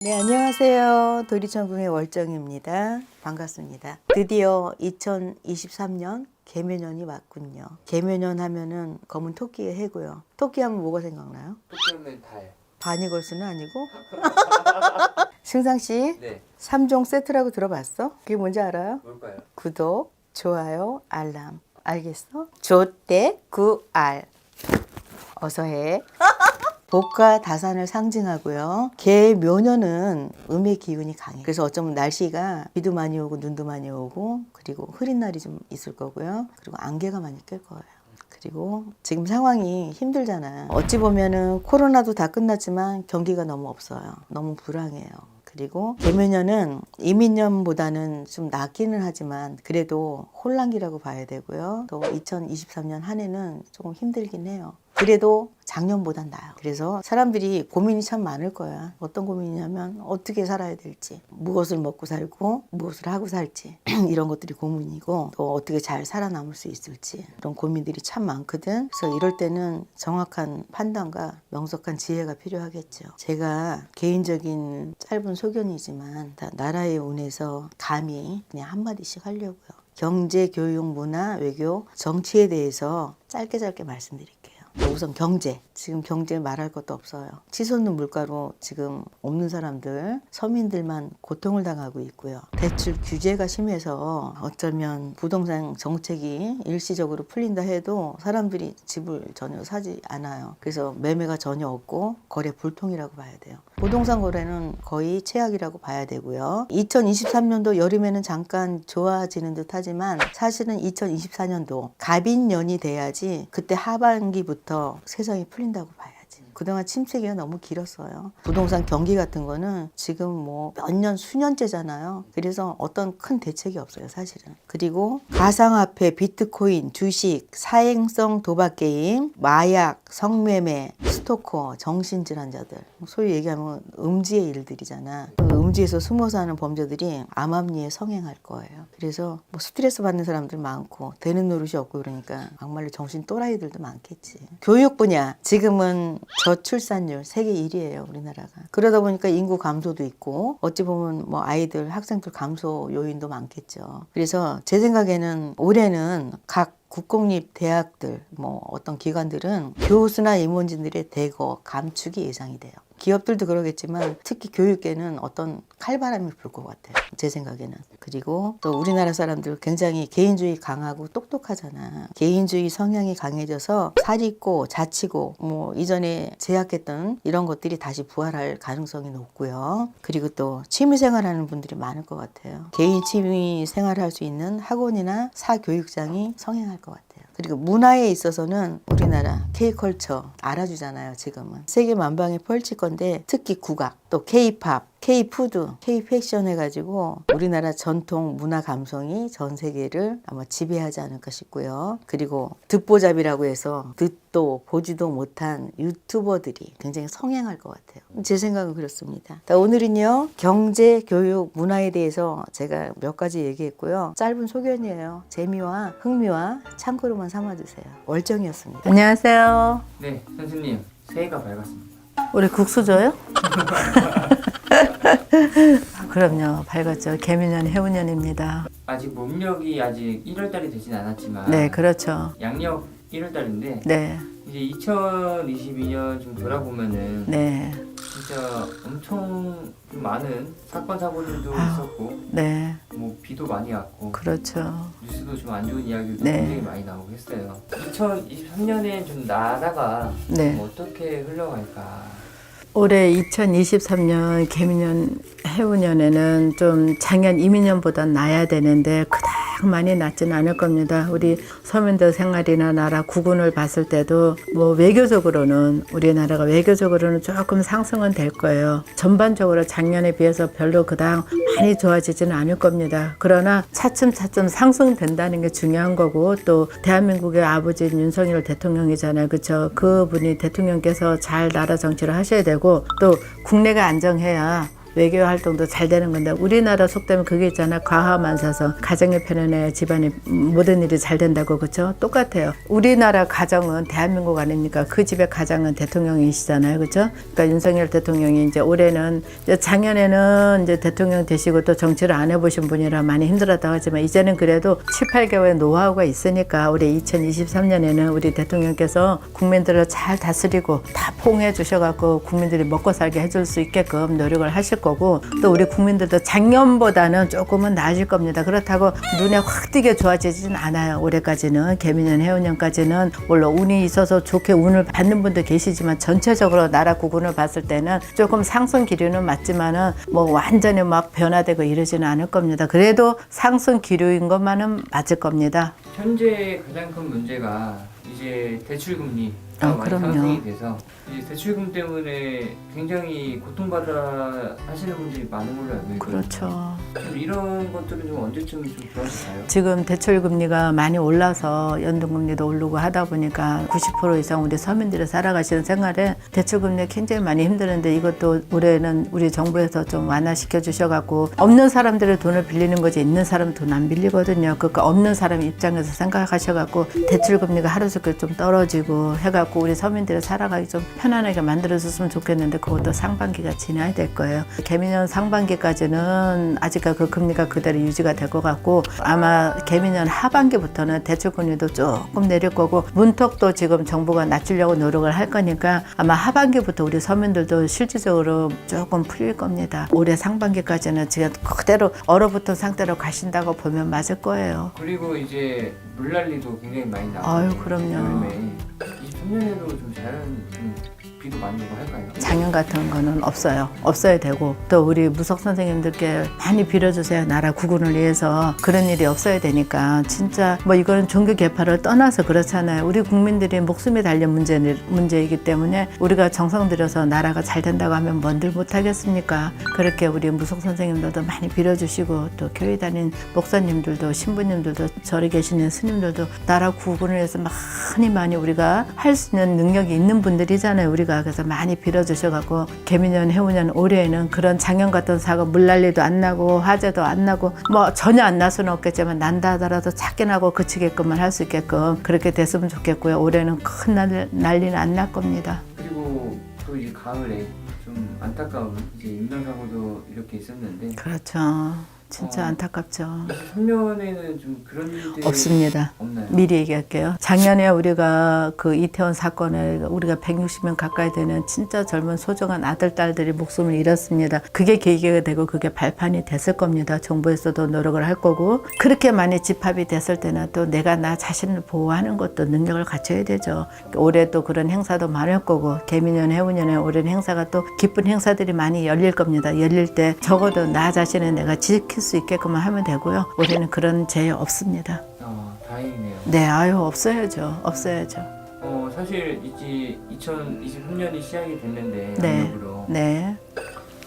네, 안녕하세요. 도리천궁의 월정입니다. 반갑습니다. 드디어 2023년 개묘년이 왔군요. 개묘년 하면은 검은 토끼의 해고요. 토끼 하면 뭐가 생각나요? 토끼는 달. 바니걸스는 아니고? 승상씨, 네. 3종 세트라고 들어봤어? 그게 뭔지 알아요? 뭘까요? 구독, 좋아요, 알람. 알겠어? 조대, 구알. 어서 해. 복과 다산을 상징하고요. 개묘년은 음의 기운이 강해요. 그래서 어쩌면 날씨가 비도 많이 오고 눈도 많이 오고 그리고 흐린 날이 좀 있을 거고요. 그리고 안개가 많이 낄 거예요. 그리고 지금 상황이 힘들잖아요. 어찌 보면은 코로나도 다 끝났지만 경기가 너무 없어요. 너무 불황해요. 그리고 개묘년은 이민년보다는 좀 낫기는 하지만 그래도 혼란기라고 봐야 되고요. 또 2023년 한 해는 조금 힘들긴 해요. 그래도 작년보단 나아요. 그래서 사람들이 고민이 참 많을 거야. 어떤 고민이냐면 어떻게 살아야 될지, 무엇을 먹고 살고 무엇을 하고 살지 이런 것들이 고민이고 또 어떻게 잘 살아남을 수 있을지 이런 고민들이 참 많거든. 그래서 이럴 때는 정확한 판단과 명석한 지혜가 필요하겠죠. 제가 개인적인 짧은 소견이지만 나라의 운에서 감히 그냥 한마디씩 하려고요. 경제, 교육, 문화, 외교, 정치에 대해서 짧게 말씀드릴게요. 우선 경제. 지금 경제 말할 것도 없어요. 치솟는 물가로 지금 없는 사람들, 서민들만 고통을 당하고 있고요. 대출 규제가 심해서 어쩌면 부동산 정책이 일시적으로 풀린다 해도 사람들이 집을 전혀 사지 않아요. 그래서 매매가 전혀 없고 거래 불통이라고 봐야 돼요. 부동산 거래는 거의 최악이라고 봐야 되고요. 2023년도 여름에는 잠깐 좋아지는 듯 하지만 사실은 2024년도 갑인년이 돼야지 그때 하반기부터 세상이 풀린다고 봐야지. 그동안 침체기가 너무 길었어요. 부동산 경기 같은 거는 지금 뭐 몇 년, 수년째잖아요. 그래서 어떤 큰 대책이 없어요, 사실은. 그리고 가상화폐, 비트코인, 주식, 사행성 도박게임, 마약, 성매매, 스토커, 정신질환자들. 소위 얘기하면 음지의 일들이잖아. 그 음지에서 숨어 사는 범죄들이 암암리에 성행할 거예요. 그래서 뭐 스트레스 받는 사람들 많고 되는 노릇이 없고 그러니까 막말로 정신 또라이들도 많겠지. 교육 분야. 지금은 저출산율 세계 1위예요, 우리나라가. 그러다 보니까 인구 감소도 있고 어찌 보면 뭐 아이들, 학생들 감소 요인도 많겠죠. 그래서 제 생각에는 올해는 각 국공립 대학들, 뭐 어떤 기관들은 교수나 임원진들의 대거 감축이 예상이 돼요. 기업들도 그러겠지만 특히 교육계는 어떤 칼바람이 불 것 같아요. 제 생각에는. 그리고 또 우리나라 사람들 굉장히 개인주의 강하고 똑똑하잖아. 개인주의 성향이 강해져서 살있고 자치고 뭐 이전에 제약했던 이런 것들이 다시 부활할 가능성이 높고요. 그리고 또 취미생활하는 분들이 많을 것 같아요. 개인 취미생활을 할 수 있는 학원이나 사교육장이 성행할 것 같아요. 그리고 문화에 있어서는 우리나라 K컬처 알아주잖아요. 지금은 세계 만방에 펼칠 건데 특히 국악, 또 K팝, K푸드, K패션 해가지고 우리나라 전통 문화 감성이 전 세계를 아마 지배하지 않을까 싶고요. 그리고 듣보잡이라고 해서 듣도 보지도 못한 유튜버들이 굉장히 성행할 것 같아요. 제 생각은 그렇습니다. 오늘은요, 경제, 교육, 문화에 대해서 제가 몇 가지 얘기했고요. 짧은 소견이에요. 재미와 흥미와 참고로만 삼아주세요. 월정이었습니다. 안녕하세요. 네, 선생님. 새해가 밝았습니다. 우리 국수 줘요? 그럼요, 밝았죠. 개미년 해운년입니다. 아직 몸력이 아직 1월달이 되진 않았지만 네, 그렇죠. 양력 1월달인데 네, 이제 2022년 좀 돌아보면은 네, 진짜 엄청 많은 사건 사고들도 있었고 네, 뭐 비도 많이 왔고 그렇죠. 뉴스도 좀 안 좋은 이야기도 네. 굉장히 많이 나오고 했어요. 2023년에 좀 나라가 네. 좀 어떻게 흘러갈까? 올해 2023년 개미년 해운년에는 좀 작년 이민년보다 나야 되는데 그닥 많이 낮지는 않을 겁니다. 우리 서민들 생활이나 나라 국운을 봤을 때도 뭐 외교적으로는 우리나라가 외교적으로는 조금 상승은 될 거예요. 전반적으로 작년에 비해서 별로 그닥 많이 좋아지지는 않을 겁니다. 그러나 차츰 상승된다는 게 중요한 거고 또 대한민국의 아버지인 윤석열 대통령이잖아요. 그렇죠? 그분이 대통령께서 잘 나라 정치를 하셔야 되고 또 국내가 안정해야 외교 활동도 잘 되는 건데 우리나라 속되면 그게 있잖아. 과하만사서 가정의 편안해 집안이 모든 일이 잘 된다고 그렇죠? 똑같아요. 우리나라 가정은 대한민국 아닙니까? 그 집의 가장은 대통령이시잖아요, 그렇죠? 그러니까 윤석열 대통령이 이제 올해는 이제 작년에는 이제 대통령 되시고 또 정치를 안 해보신 분이라 많이 힘들었다고 하지만 이제는 그래도 7, 8개월의 노하우가 있으니까 올해 2023년에는 우리 대통령께서 국민들을 잘 다스리고 다 포옹해 주셔갖고 국민들이 먹고 살게 해줄 수 있게끔 노력을 하실 거고 또 우리 국민들도 작년보다는 조금은 나아질 겁니다. 그렇다고 눈에 확 띄게 좋아지진 않아요. 올해까지는 개미년 해운년까지는 물론 운이 있어서 좋게 운을 받는 분도 계시지만 전체적으로 나라 구군을 봤을 때는 조금 상승 기류는 맞지만은 뭐 완전히 막 변화되고 이러지는 않을 겁니다. 그래도 상승 기류인 것만은 맞을 겁니다. 현재 가장 큰 문제가 이제 대출금리 많이 그럼요. 상승이 돼서 이제 대출금 때문에 굉장히 고통받아 하시는 분들이 많은 걸로 알고 있거든요. 그렇죠. 좀 이런 것들은 좀 언제쯤 좀 좋아질까요? 지금 대출 금리가 많이 올라서 연동금리도 오르고 하다 보니까 90% 이상 우리 서민들이 살아가시는 생활에 대출 금리 굉장히 많이 힘드는데 이것도 올해는 우리 정부에서 좀 완화시켜 주셔갖고 없는 사람들의 돈을 빌리는 거지 있는 사람은 돈 안 빌리거든요. 그러니까 없는 사람 입장에서 생각하셔갖고 대출 금리가 하루속히 좀 떨어지고 해갖고 우리 서민들이 살아가기 좀 편안하게 만들어줬으면 좋겠는데 그것도 상반기가 지나야 될 거예요. 개미년 상반기까지는 아직 그 금리가 그대로 유지가 될 것 같고 아마 개미년 하반기부터는 대출금리도 조금 내릴 거고 문턱도 지금 정부가 낮추려고 노력을 할 거니까 아마 하반기부터 우리 서민들도 실질적으로 조금 풀릴 겁니다. 올해 상반기까지는 지금 그대로 얼어붙은 상태로 가신다고 보면 맞을 거예요. 그리고 이제 물난리도 굉장히 많이 나고 아유, 그럼요. 23년에도 좀 자연 좀 비도 많이 오고 할까요? 작년 같은 거는 없어요. 없어야 되고 또 우리 무속 선생님들께 많이 빌어주세요. 나라 구군을 위해서 그런 일이 없어야 되니까 진짜 뭐 이거는 종교 계파를 떠나서 그렇잖아요. 우리 국민들이 목숨이 달린 문제이기 때문에 우리가 정성 들여서 나라가 잘 된다고 하면 뭔들 못하겠습니까? 그렇게 우리 무속 선생님들도 많이 빌어주시고 또 교회 다닌 목사님들도 신부님들도 절에 계시는 스님들도 나라 구군을 위해서 많이 우리가 할 수 있는 능력이 있는 분들이잖아요. 우리가 그래서 많이 빌어주셔갖고 개미년 해운년 올해에는 그런 작년 같은 사고 물난리도 안 나고 화재도 안 나고 뭐 전혀 안 날 수는 없겠지만 난다 하더라도 작게 나고 그치게끔만 할 수 있게끔 그렇게 됐으면 좋겠고요. 올해는 큰 난리는 안 날 겁니다. 그리고 또 이제 가을에 좀 안타까운 이제 인명사고도 이렇게 있었는데 그렇죠. 진짜 안타깝죠. 23년에는 좀 그런 일들이 없습니다. 없나요? 미리 얘기할게요. 작년에 우리가 그 이태원 사건에 우리가 160명 가까이 되는 진짜 젊은 소중한 아들, 딸들이 목숨을 잃었습니다. 그게 계기가 되고 그게 발판이 됐을 겁니다. 정부에서도 노력을 할 거고 그렇게 많이 집합이 됐을 때는 또 내가 나 자신을 보호하는 것도 능력을 갖춰야 되죠. 올해 또 그런 행사도 많을 거고 개미년, 해운년에 올해는 행사가 또 기쁜 행사들이 많이 열릴 겁니다. 열릴 때 적어도 나 자신을 내가 지킬 수 있게끔만 하면 되고요. 올해는 그런 죄 없습니다. 다행이네요. 네, 아유 없어야죠. 없어야죠. 사실 이제 2023년이 시작이 됐는데 네. 양력으로 네,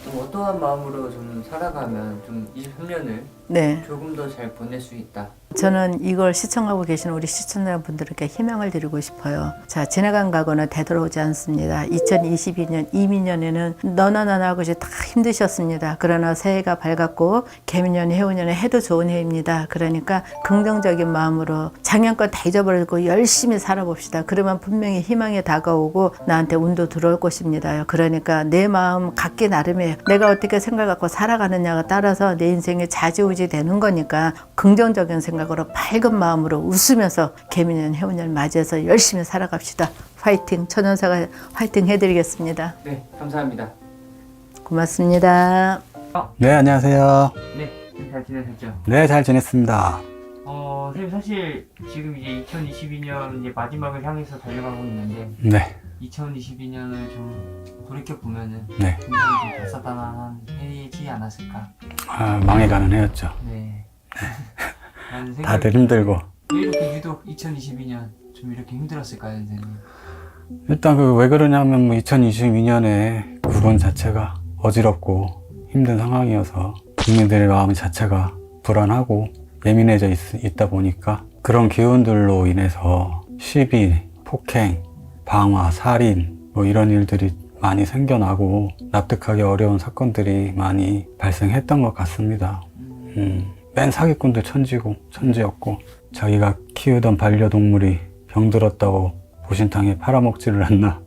좀 어떠한 마음으로 좀 살아가면 좀 23년을 네. 조금 더 잘 보낼 수 있다. 저는 이걸 시청하고 계신 우리 시청자분들께 희망을 드리고 싶어요. 자, 지나간 과거는 되돌아오지 않습니다. 2022년, 이민년에는 너나 나나 것이 다 힘드셨습니다. 그러나 새해가 밝았고 개미년, 해운년에 해도 좋은 해입니다. 그러니까 긍정적인 마음으로 작년 건 다 잊어버리고 열심히 살아봅시다. 그러면 분명히 희망이 다가오고 나한테 운도 들어올 것입니다. 그러니까 내 마음 갖기 나름이에요. 내가 어떻게 생각 갖고 살아가느냐가 따라서 내 인생이 좌지우지 되는 거니까 긍정적인 생각으로 밝은 마음으로 웃으면서 개미년 해운년 맞이해서 열심히 살아갑시다. 화이팅! 천연사가 화이팅 해드리겠습니다. 네, 감사합니다. 고맙습니다. 네, 안녕하세요. 네, 잘 지내셨죠? 네, 잘 지냈습니다. 선생님 사실 지금 이제 2022년 이제 마지막을 향해서 달려가고 있는데 네, 2022년을 좀 돌이켜 보면은 네. 굉장히 좀 다사다난한 해이지 않았을까? 망해가는 해였죠. 네. 라는 생각이 다들 힘들고. 왜 이렇게 유독 2022년 좀 이렇게 힘들었을까요, 선생님? 일단 왜 그러냐면 2022년에 구분 자체가 어지럽고 힘든 상황이어서 국민들의 마음 자체가 불안하고 예민해져 있다 보니까 그런 기운들로 인해서 시비, 폭행, 방화, 살인 이런 일들이 많이 생겨나고 납득하기 어려운 사건들이 많이 발생했던 것 같습니다. 맨 사기꾼도 천지였고 자기가 키우던 반려동물이 병들었다고 보신탕에 팔아먹지를 않나.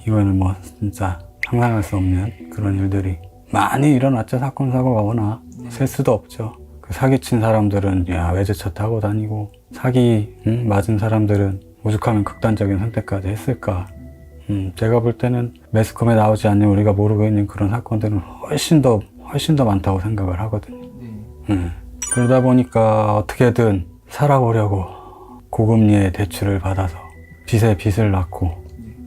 이거는 뭐 진짜 상상할 수 없는 그런 일들이 많이 일어났죠. 사건 사고가 워낙 셀 수도 없죠. 그 사기친 사람들은 외제차 타고 다니고 사기 맞은 사람들은 오죽하면 극단적인 선택까지 했을까. 제가 볼 때는 매스컴에 나오지 않는 우리가 모르고 있는 그런 사건들은 훨씬 더 많다고 생각을 하거든요. 그러다 보니까 어떻게든 살아보려고 고금리의 대출을 받아서 빚에 빚을 낳고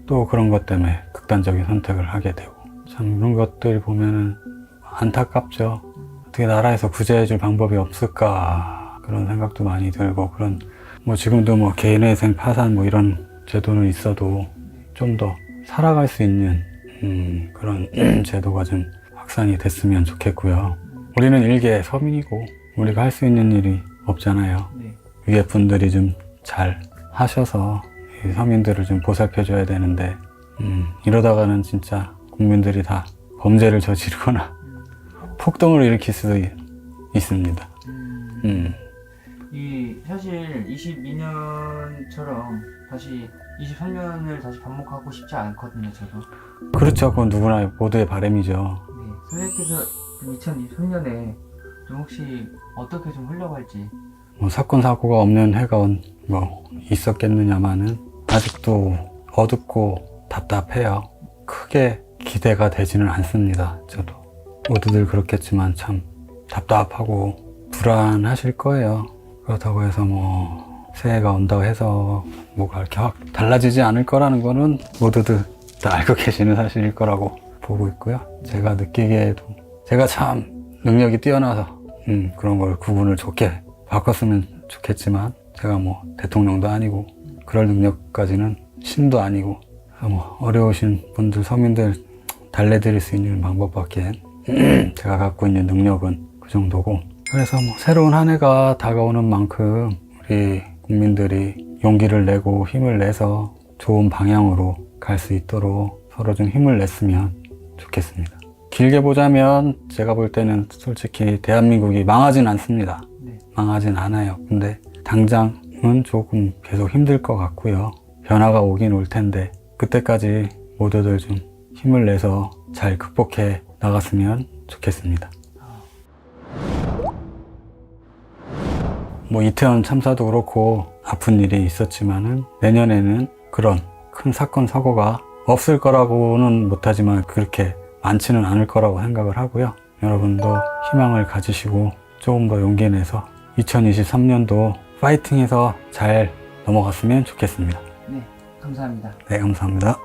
또 그런 것 때문에 극단적인 선택을 하게 되고 참 이런 것들 보면은 안타깝죠. 어떻게 나라에서 구제해줄 방법이 없을까 그런 생각도 많이 들고 그런 뭐 지금도 뭐 개인회생 파산 뭐 이런 제도는 있어도 좀 더 살아갈 수 있는 그런 제도가 좀 확산이 됐으면 좋겠고요. 우리는 일개 서민이고 우리가 할 수 있는 일이 없잖아요. 위에 분들이 좀 잘 하셔서 이 서민들을 좀 보살펴줘야 되는데 이러다가는 진짜 국민들이 다 범죄를 저지르거나 폭동을 일으킬 수도 있습니다. 이 사실 22년처럼 다시 23년을 다시 반복하고 싶지 않거든요, 저도. 그렇죠. 그건 누구나 모두의 바람이죠. 네, 선생님께서 2023년에 좀 혹시 어떻게 좀 흘러갈지. 뭐 사건 사고가 없는 해가 뭐 있었겠느냐마는 아직도 어둡고 답답해요. 크게 기대가 되지는 않습니다. 저도 모두들 그렇겠지만 참 답답하고 불안하실 거예요. 그렇다고 해서 뭐 새해가 온다고 해서 뭐가 이렇게 확 달라지지 않을 거라는 거는 모두들 다 알고 계시는 사실일 거라고 보고 있고요. 제가 느끼기에도 제가 참 능력이 뛰어나서 그런 걸 구분을 좋게 바꿨으면 좋겠지만 제가 뭐 대통령도 아니고 그럴 능력까지는 신도 아니고 뭐 어려우신 분들 서민들 달래드릴 수 있는 방법밖에 제가 갖고 있는 능력은 그 정도고 그래서 뭐 새로운 한 해가 다가오는 만큼 우리 국민들이 용기를 내고 힘을 내서 좋은 방향으로 갈 수 있도록 서로 좀 힘을 냈으면 좋겠습니다. 길게 보자면 제가 볼 때는 솔직히 대한민국이 망하진 않습니다. 망하진 않아요. 근데 당장은 조금 계속 힘들 것 같고요. 변화가 오긴 올 텐데 그때까지 모두들 좀 힘을 내서 잘 극복해 나갔으면 좋겠습니다. 뭐 이태원 참사도 그렇고 아픈 일이 있었지만은 내년에는 그런 큰 사건 사고가 없을 거라고는 못하지만 그렇게 많지는 않을 거라고 생각을 하고요. 여러분도 희망을 가지시고 조금 더 용기 내서 2023년도 파이팅해서 잘 넘어갔으면 좋겠습니다. 네, 감사합니다. 네, 감사합니다.